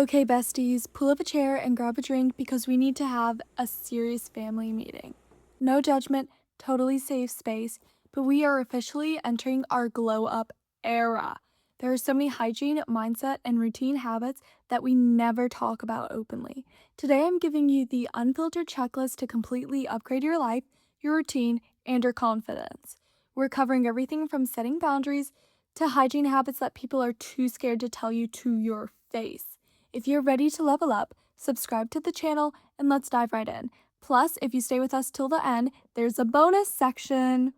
Okay, besties, pull up a chair and grab a drink because we need to have a serious family meeting. No judgment, totally safe space, but we are officially entering our glow up era. There are so many hygiene, mindset, and routine habits that we never talk about openly. Today, I'm giving you the unfiltered checklist to completely upgrade your life, your routine, and your confidence. We're covering everything from setting boundaries to hygiene habits that people are too scared to tell you to your face. If you're ready to level up, subscribe to the channel and let's dive right in. Plus, if you stay with us till the end, there's a bonus section.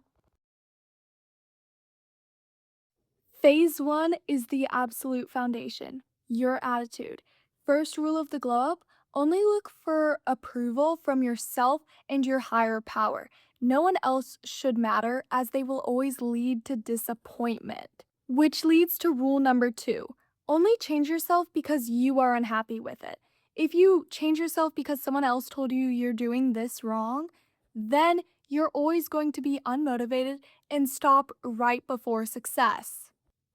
Phase 1 is the absolute foundation, your attitude. First rule of the glow up, only look for approval from yourself and your higher power. No one else should matter as they will always lead to disappointment. Which leads to rule number 2, only change yourself because you are unhappy with it. If you change yourself because someone else told you you're doing this wrong, then you're always going to be unmotivated and stop right before success.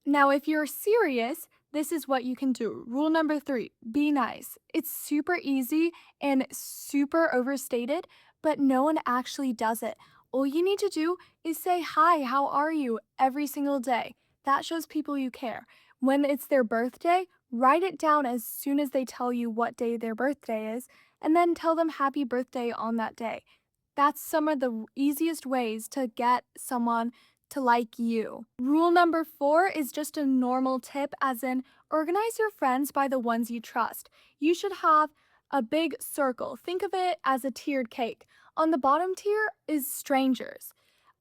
Now, if you're serious, this is what you can do. Rule number 3, be nice. It's super easy and super overstated, but no one actually does it. All you need to do is say, "Hi, how are you?" every single day. That shows people you care. When it's their birthday, write it down as soon as they tell you what day their birthday is, and then tell them happy birthday on that day. That's some of the easiest ways to get someone to like you. Rule number 4 is just a normal tip, as in organize your friends by the ones you trust. You should have a big circle. Think of it as a tiered cake. On the bottom tier is strangers.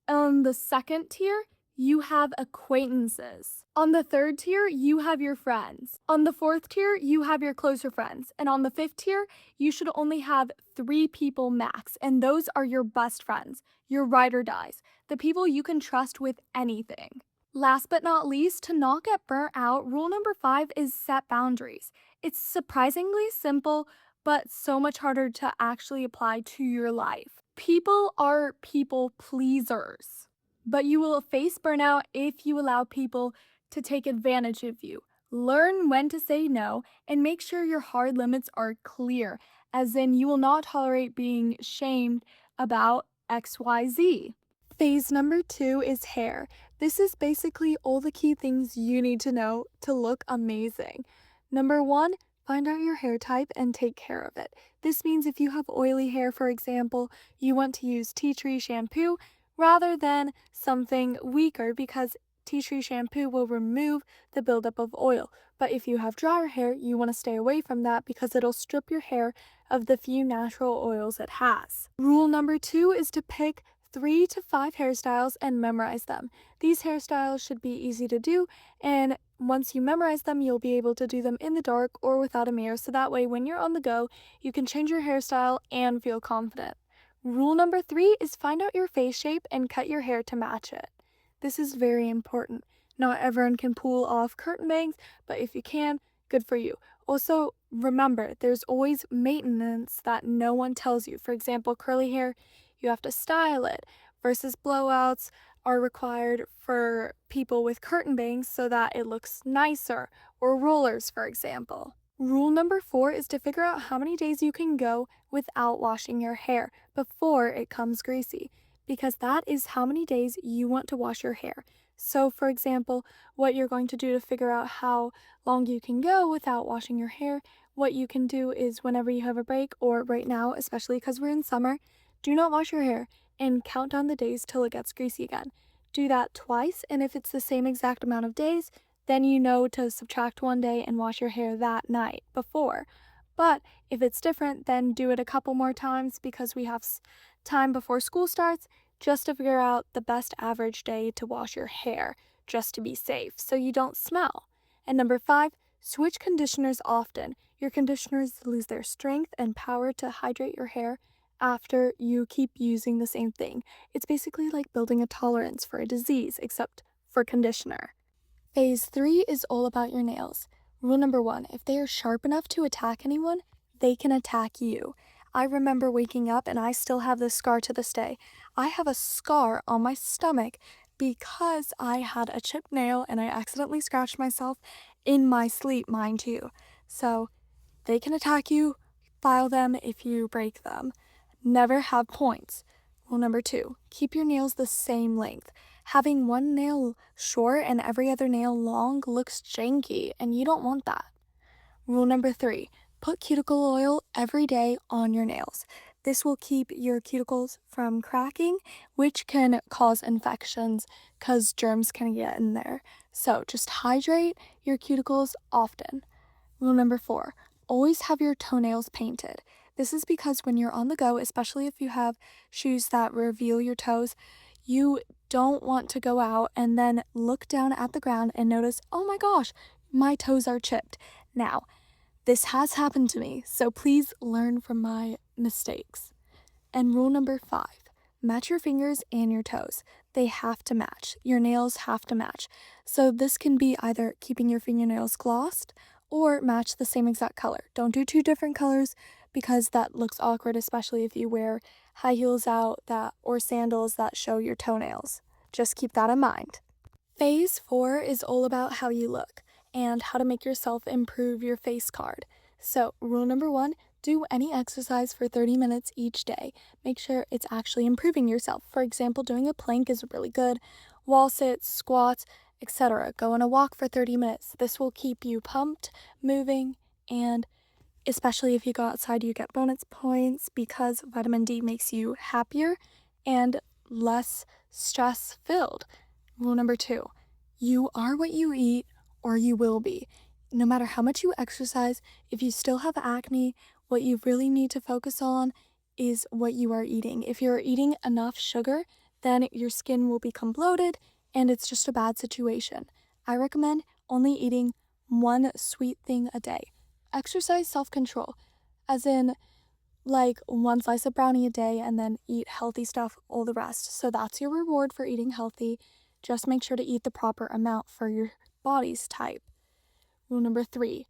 On the second tier, you have acquaintances. On the third tier, you have your friends. On the fourth tier, you have your closer friends. And on the fifth tier, you should only have 3 people max, and those are your best friends, your ride or dies, the people you can trust with anything. Last but not least, to not get burnt out, rule number 5 is set boundaries. It's surprisingly simple, but so much harder to actually apply to your life. People are people pleasers, but you will face burnout if you allow people to take advantage of you. Learn when to say no and make sure your hard limits are clear, as in you will not tolerate being shamed about XYZ. Phase number 2 is hair. This is basically all the key things you need to know to look amazing. Number 1, find out your hair type and take care of it. This means if you have oily hair, for example, you want to use tea tree shampoo rather than something weaker because tea tree shampoo will remove the buildup of oil. But if you have drier hair, you want to stay away from that because it'll strip your hair of the few natural oils it has. Rule number 2 is to pick 3 to 5 hairstyles and memorize them. These hairstyles should be easy to do, and once you memorize them, you'll be able to do them in the dark or without a mirror, so that way when you're on the go, you can change your hairstyle and feel confident. Rule number 3 is find out your face shape and cut your hair to match it. This is very important. Not everyone can pull off curtain bangs, but if you can, good for you. Also, remember, there's always maintenance that no one tells you. For example, curly hair, you have to style it, versus blowouts are required for people with curtain bangs so that it looks nicer, or rollers, for example. Rule number 4 is to figure out how many days you can go without washing your hair before it comes greasy, because that is how many days you want to wash your hair. So, for example, what you're going to do to figure out how long you can go without washing your hair, what you can do is whenever you have a break, or right now, especially because we're in summer, do not wash your hair and count down the days till it gets greasy again. Do that twice, and if it's the same exact amount of days, then you know to subtract 1 day and wash your hair that night before. But if it's different, then do it a couple more times because we have time before school starts just to figure out the best average day to wash your hair, just to be safe so you don't smell. And number 5, switch conditioners often. Your conditioners lose their strength and power to hydrate your hair after you keep using the same thing. It's basically like building a tolerance for a disease, except for conditioner. Phase 3 is all about your nails. Rule number 1, if they are sharp enough to attack anyone, they can attack you. I remember waking up and I still have this scar to this day. I have a scar on my stomach because I had a chipped nail and I accidentally scratched myself in my sleep, mind you. So They can attack you, file them if you break them. Never have points. Rule number 2, keep your nails the same length. Having one nail short and every other nail long looks janky, and you don't want that. Rule number 3, put cuticle oil every day on your nails. This will keep your cuticles from cracking, which can cause infections because germs can get in there. So just hydrate your cuticles often. Rule number 4, always have your toenails painted. This is because when you're on the go, especially if you have shoes that reveal your toes, you don't want to go out and then look down at the ground and notice, oh my gosh, my toes are chipped. Now, this has happened to me, so please learn from my mistakes. And rule number 5, match your fingers and your toes. They have to match. Your nails have to match. So this can be either keeping your fingernails glossed or match the same exact color. Don't do 2 different colors because that looks awkward, especially if you wear high heels out that or sandals that show your toenails. Just keep that in mind. Phase 4 is all about how you look and how to make yourself improve your face card. So, rule number 1, do any exercise for 30 minutes each day. Make sure it's actually improving yourself. For example, doing a plank is really good, wall sits, squats, etc. Go on a walk for 30 minutes. This will keep you pumped, moving, and especially if you go outside, you get bonus points because vitamin D makes you happier and less stress filled. Rule number 2, you are what you eat or you will be. No matter how much you exercise, if you still have acne, what you really need to focus on is what you are eating. If you're eating enough sugar, then your skin will become bloated and it's just a bad situation. I recommend only eating one sweet thing a day. Exercise self-control, as in like one slice of brownie a day and then eat healthy stuff all the rest. So that's your reward for eating healthy. Just make sure to eat the proper amount for your body's type. Rule number 3,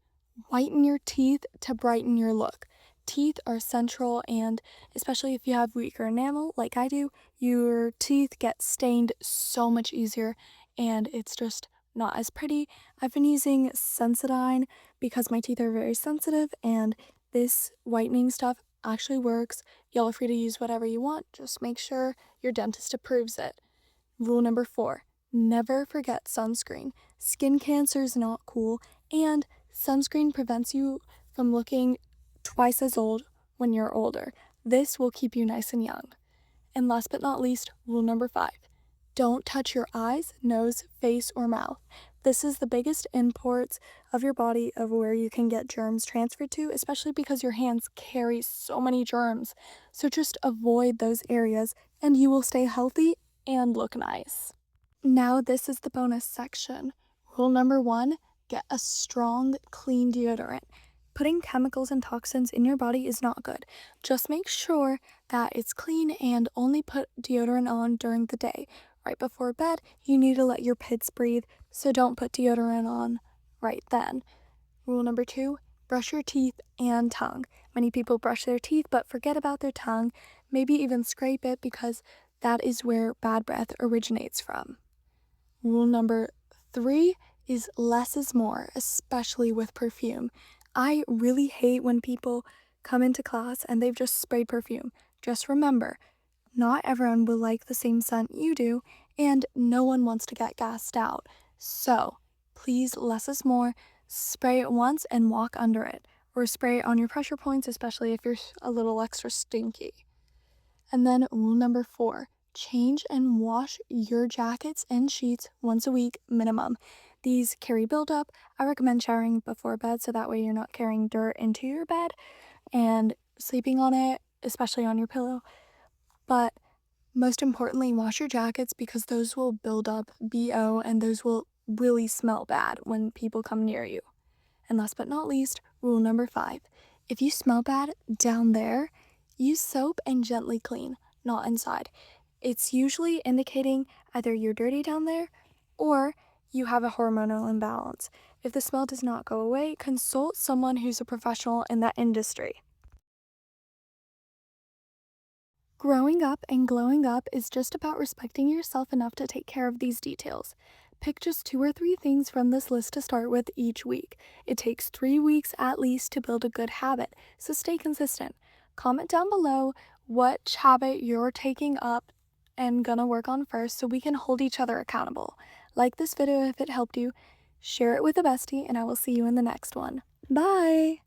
whiten your teeth to brighten your look. Teeth are central, and especially if you have weaker enamel like I do, your teeth get stained so much easier and it's just not as pretty. I've been using Sensodyne because my teeth are very sensitive, and this whitening stuff actually works. Y'all are free to use whatever you want, just make sure your dentist approves it. Rule number 4, never forget sunscreen. Skin cancer is not cool, and sunscreen prevents you from looking twice as old when you're older. This will keep you nice and young. And last but not least, rule number 5, don't touch your eyes, nose, face, or mouth. This is the biggest imports of your body of where you can get germs transferred to, especially because your hands carry so many germs. So just avoid those areas and you will stay healthy and look nice. Now this is the bonus section. Rule number 1, get a strong, clean deodorant. Putting chemicals and toxins in your body is not good. Just make sure that it's clean and only put deodorant on during the day. Right before bed, you need to let your pits breathe, so don't put deodorant on right then. Rule number 2, brush your teeth and tongue. Many people brush their teeth but forget about their tongue, maybe even scrape it because that is where bad breath originates from. Rule number 3 is less is more, especially with perfume. I really hate when people come into class and they've just sprayed perfume. Just remember, not everyone will like the same scent you do, and no one wants to get gassed out. So, please, less is more. Spray it once and walk under it, or spray it on your pressure points, especially if you're a little extra stinky. And then rule number 4, change and wash your jackets and sheets once a week minimum. These carry buildup. I recommend showering before bed so that way you're not carrying dirt into your bed and sleeping on it, especially on your pillow. But most importantly, wash your jackets because those will build up BO and those will really smell bad when people come near you. And last but not least, rule number 5, if you smell bad down there, use soap and gently clean, not inside. It's usually indicating either you're dirty down there or you have a hormonal imbalance. If the smell does not go away, consult someone who's a professional in that industry. Growing up and glowing up is just about respecting yourself enough to take care of these details. Pick just 2 or 3 things from this list to start with each week. It takes 3 weeks at least to build a good habit, so stay consistent. Comment down below which habit you're taking up and gonna work on first so we can hold each other accountable. Like this video if it helped you, share it with a bestie, and I will see you in the next one. Bye!